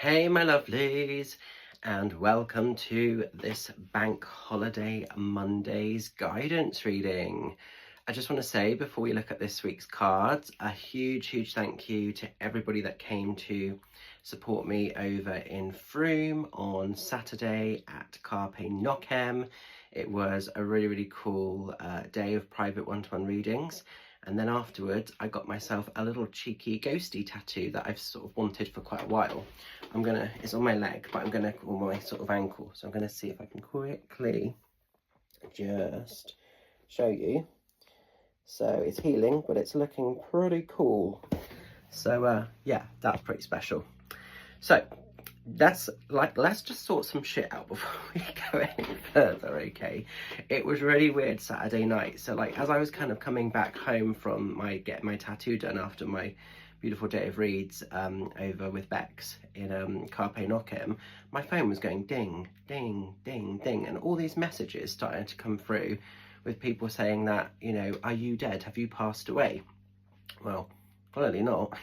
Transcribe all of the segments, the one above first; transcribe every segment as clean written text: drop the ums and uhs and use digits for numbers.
Hey, my lovelies, and welcome to this Bank Holiday Mondays guidance reading. I just want to say before we look at this week's cards, a huge thank you to everybody that came to support me over in Frome on Saturday at Carpe Nocem. It was a really cool day of private one-to-one readings. And then afterwards, I got myself a little cheeky ghosty tattoo that I've sort of wanted for quite a while. It's on my leg, but on my sort of ankle. So I'm gonna see if I can quickly just show you. So it's healing, but it's looking pretty cool. So yeah, that's pretty special. So let's just sort some shit out before we go any further, okay? It was really weird Saturday night. So like as I was kind of coming back home from getting my tattoo done after my beautiful day of reads over with Bex in Carpe Nocem, my phone was going ding, ding, ding, ding, and all these messages started to come through with people saying that, you know, are you dead? Have you passed away? Well, clearly not.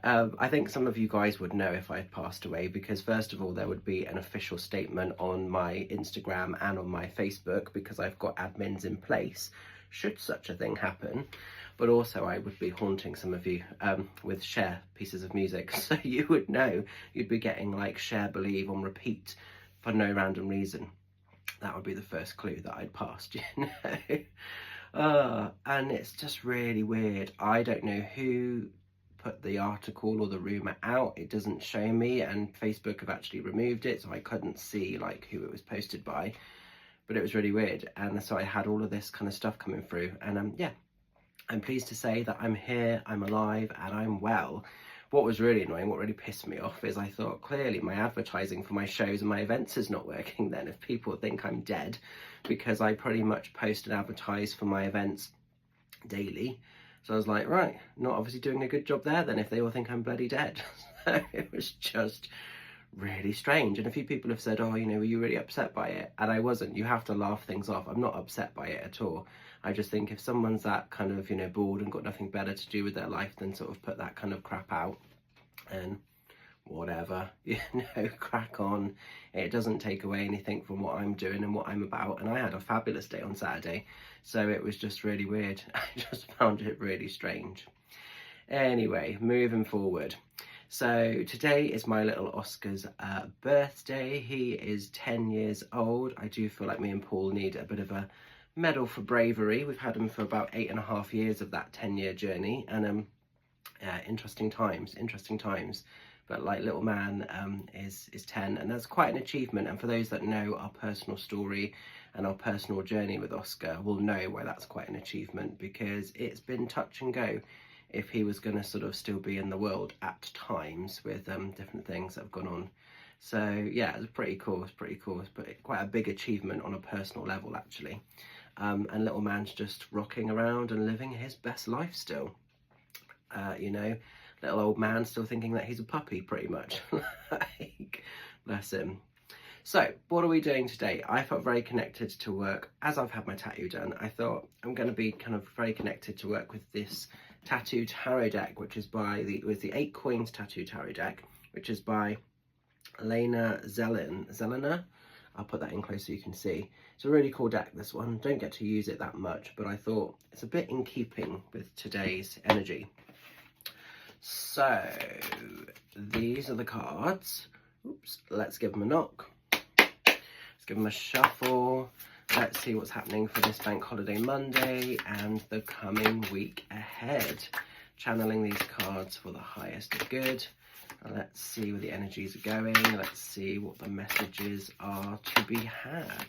I think some of you guys would know if I had passed away, because first of all there would be an official statement on my Instagram and on my Facebook, because I've got admins in place should such a thing happen. But also I would be haunting some of you with share pieces of music, so you would know. You'd be getting like Share Believe on repeat for no random reason. That would be the first clue that I'd passed, you know. And it's just really weird. I don't know who put the article or the rumour out. It doesn't show me, and Facebook have actually removed it, so I couldn't see like who it was posted by. But it was really weird, and so I had all of this kind of stuff coming through, and yeah, I'm pleased to say that I'm here, I'm alive, and I'm well. What was really annoying, what really pissed me off, is I thought clearly my advertising for my shows and my events is not working then if people think I'm dead, because I pretty much post and advertise for my events daily. So I was like, right, not obviously doing a good job there then if they all think I'm bloody dead. So it was just really strange. And a few people have said, oh, you know, were you really upset by it? And I wasn't. You have to laugh things off. I'm not upset by it at all. I just think if someone's that kind of, you know, bored and got nothing better to do with their life than sort of put that kind of crap out, and whatever, you know, crack on. It doesn't take away anything from what I'm doing and what I'm about. And I had a fabulous day on Saturday, so it was just really weird. I just found it really strange. Anyway, moving forward. So today is my little Oscar's birthday. He is 10 years old. I do feel like me and Paul need a bit of a medal for bravery. We've had him for about 8.5 years of that 10-year journey, and interesting times. But like little man is 10, and that's quite an achievement. And for those that know our personal story and our personal journey with Oscar will know why that's quite an achievement, because it's been touch and go if he was going to sort of still be in the world at times with different things that have gone on. So yeah, it's pretty cool. But quite a big achievement on a personal level actually. And little man's just rocking around and living his best life still. You know, little old man still thinking that he's a puppy pretty much. Like, bless him. So what are we doing today? I felt very connected to work. As I've had my tattoo done, I thought I'm going to be kind of very connected to work with this tattoo tarot deck, which is by the 8 Coins tattoo tarot deck, which is by Elena Zelina. I'll put that in close so you can see. It's a really cool deck, this one. Don't get to use it that much, but I thought it's a bit in keeping with today's energy. So these are the cards. Oops, let's give them a knock. Let's give them a shuffle. Let's see what's happening for this Bank Holiday Monday and the coming week ahead. Channeling these cards for the highest of good. Let's see where the energies are going. Let's see what the messages are to be had.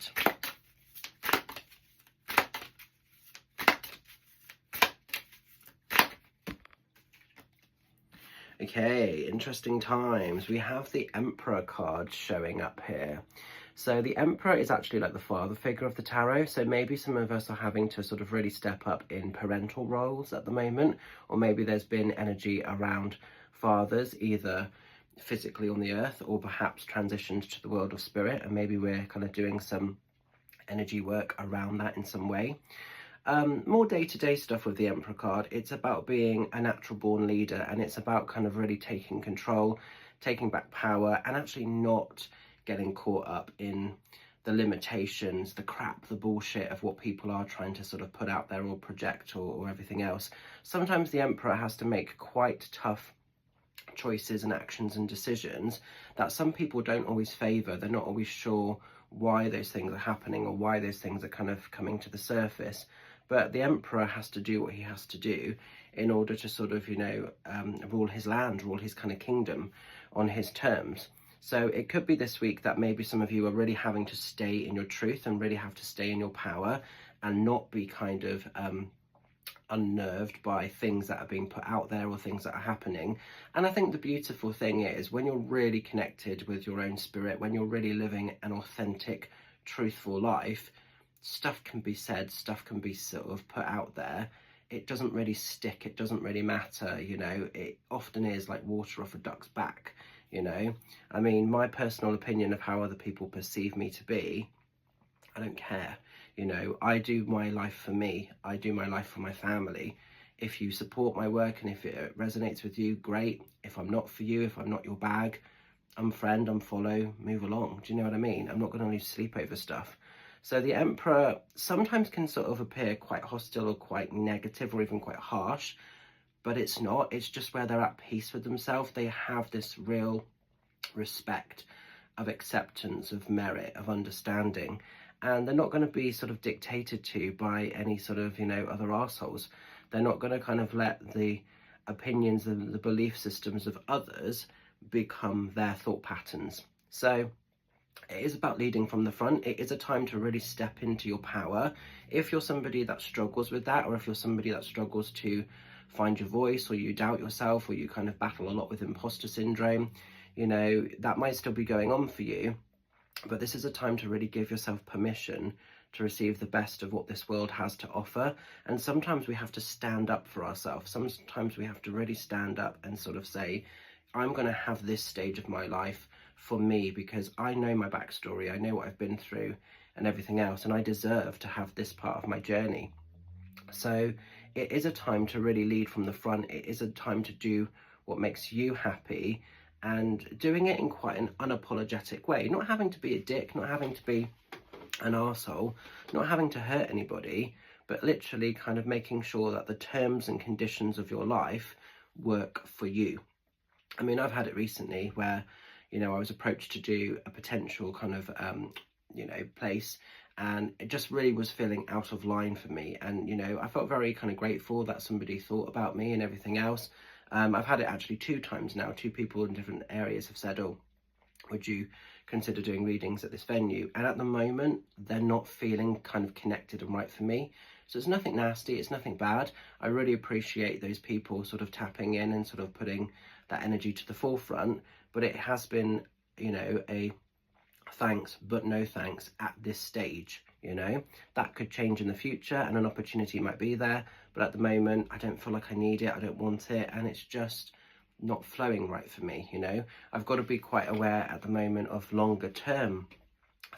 Okay, interesting times. We have the Emperor card showing up here. So the Emperor is actually like the father figure of the tarot. So maybe some of us are having to sort of really step up in parental roles at the moment. Or maybe there's been energy around fathers, either physically on the earth or perhaps transitioned to the world of spirit. And maybe we're kind of doing some energy work around that in some way. More day-to-day stuff with the Emperor card. It's about being a natural born leader, and it's about kind of really taking control, taking back power, and actually not getting caught up in the limitations, the crap, the bullshit of what people are trying to sort of put out there or project, or everything else. Sometimes the Emperor has to make quite tough choices and actions and decisions that some people don't always favour. They're not always sure why those things are happening or why those things are kind of coming to the surface. But the Emperor has to do what he has to do in order to sort of, rule his land, rule his kind of kingdom on his terms. So it could be this week that maybe some of you are really having to stay in your truth and really have to stay in your power and not be kind of unnerved by things that are being put out there or things that are happening. And I think the beautiful thing is when you're really connected with your own spirit, when you're really living an authentic, truthful life, stuff can be said, stuff can be sort of put out there. It doesn't really stick, it doesn't really matter, it often is like water off a duck's back, I mean, my personal opinion of how other people perceive me to be, I don't care. I do my life for me, I do my life for my family. If you support my work and if it resonates with you, great. If I'm not for you, if I'm not your bag, unfriend, unfollow, move along. Do you know what I mean? I'm not going to lose sleep over stuff. So the Emperor sometimes can sort of appear quite hostile or quite negative or even quite harsh, but it's not. It's just where they're at peace with themselves. They have this real respect of acceptance, of merit, of understanding, and they're not going to be sort of dictated to by any sort of, other arseholes. They're not going to kind of let the opinions and the belief systems of others become their thought patterns. So it is about leading from the front. It is a time to really step into your power. If you're somebody that struggles with that, or if you're somebody that struggles to find your voice, or you doubt yourself, or you kind of battle a lot with imposter syndrome, that might still be going on for you. But this is a time to really give yourself permission to receive the best of what this world has to offer. And sometimes we have to stand up for ourselves. Sometimes we have to really stand up and sort of say, I'm going to have this stage of my life for me because I know my backstory, I know what I've been through and everything else, and I deserve to have this part of my journey. So it is a time to really lead from the front. It is a time to do what makes you happy, and doing it in quite an unapologetic way, not having to be a dick, not having to be an arsehole, not having to hurt anybody, but literally kind of making sure that the terms and conditions of your life work for you. I mean, I've had it recently where, I was approached to do a potential kind of, place, and it just really was feeling out of line for me. And, I felt very kind of grateful that somebody thought about me and everything else. I've had it actually 2 times now. 2 people in different areas have said, oh, would you consider doing readings at this venue? And at the moment, they're not feeling kind of connected and right for me. So it's nothing nasty, it's nothing bad. I really appreciate those people sort of tapping in and sort of putting that energy to the forefront. But it has been, a thanks but no thanks at this stage. That could change in the future and an opportunity might be there, but at the moment I don't feel like I need it, I don't want it, and it's just not flowing right for me. I've got to be quite aware at the moment of longer term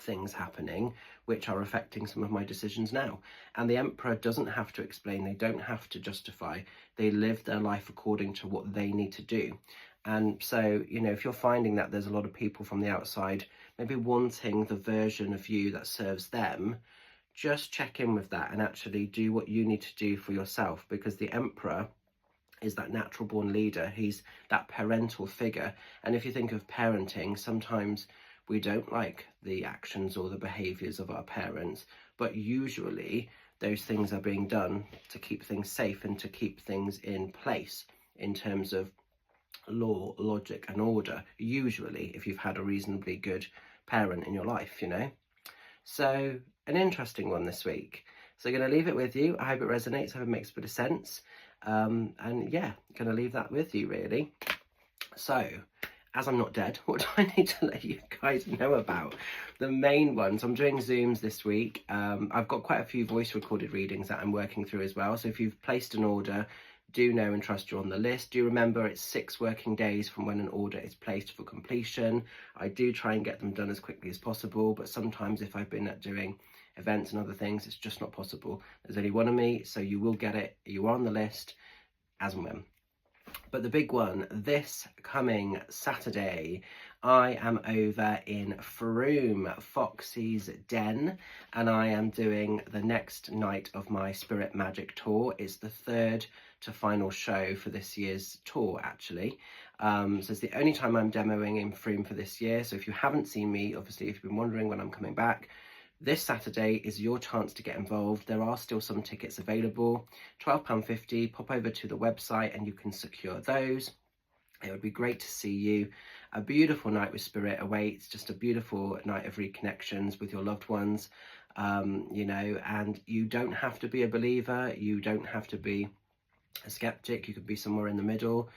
things happening which are affecting some of my decisions now. And the Emperor doesn't have to explain, they don't have to justify, they live their life according to what they need to do. And so, if you're finding that there's a lot of people from the outside maybe wanting the version of you that serves them, just check in with that and actually do what you need to do for yourself, because the Emperor is that natural born leader. He's that parental figure. And if you think of parenting, sometimes we don't like the actions or the behaviors of our parents, but usually those things are being done to keep things safe and to keep things in place in terms of law, logic and order, usually, if you've had a reasonably good parent in your life, So an interesting one this week. So I'm going to leave it with you. I hope it resonates, I hope it makes a bit of sense. And yeah, going to leave that with you, really. So, as I'm not dead, what do I need to let you guys know about? The main ones, I'm doing Zooms this week. I've got quite a few voice recorded readings that I'm working through as well. So if you've placed an order, do know and trust you're on the list. Do remember it's 6 working days from when an order is placed for completion. I do try and get them done as quickly as possible, but sometimes if I've been doing events and other things. It's just not possible. There's only one of me, so you will get it. You are on the list as and when. But the big one, this coming Saturday, I am over in Frome, Foxy's Den, and I am doing the next night of my Spirit Magic tour. It's the third to final show for this year's tour, actually. So it's the only time I'm demoing in Frome for this year. So if you haven't seen me, obviously, if you've been wondering when I'm coming back, this Saturday is your chance to get involved. There are still some tickets available, £12.50. Pop over to the website and you can secure those. It would be great to see you. A beautiful night with Spirit awaits, just a beautiful night of reconnections with your loved ones, you know, and you don't have to be a believer. You don't have to be a skeptic. You could be somewhere in the middle.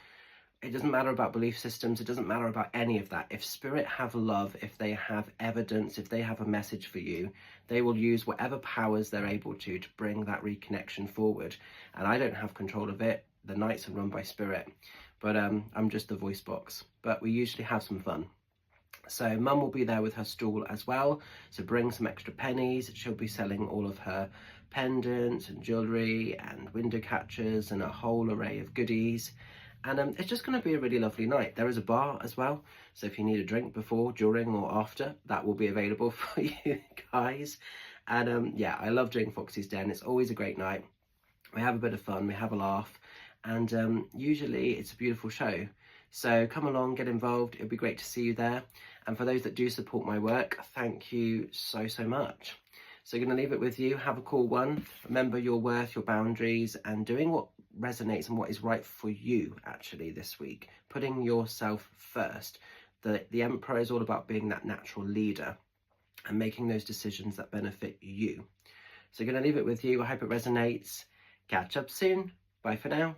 It doesn't matter about belief systems. It doesn't matter about any of that. If Spirit have love, if they have evidence, if they have a message for you, they will use whatever powers they're able to bring that reconnection forward. And I don't have control of it. The nights are run by Spirit, but I'm just the voice box. But we usually have some fun. So Mum will be there with her stall as well. So bring some extra pennies. She'll be selling all of her pendants and jewellery and window catchers and a whole array of goodies. And it's just going to be a really lovely night. There is a bar as well, so if you need a drink before, during or after, that will be available for you guys. And yeah, I love doing Foxy's Den. It's always a great night. We have a bit of fun, we have a laugh, and usually it's a beautiful show. So come along, get involved. It'd be great to see you there. And for those that do support my work, thank you so much. So I'm going to leave it with you. Have a cool one. Remember your worth, your boundaries, and doing what resonates and what is right for you actually this week. Putting yourself first. The Emperor is all about being that natural leader and making those decisions that benefit you. So I'm going to leave it with you. I hope it resonates. Catch up soon. Bye for now.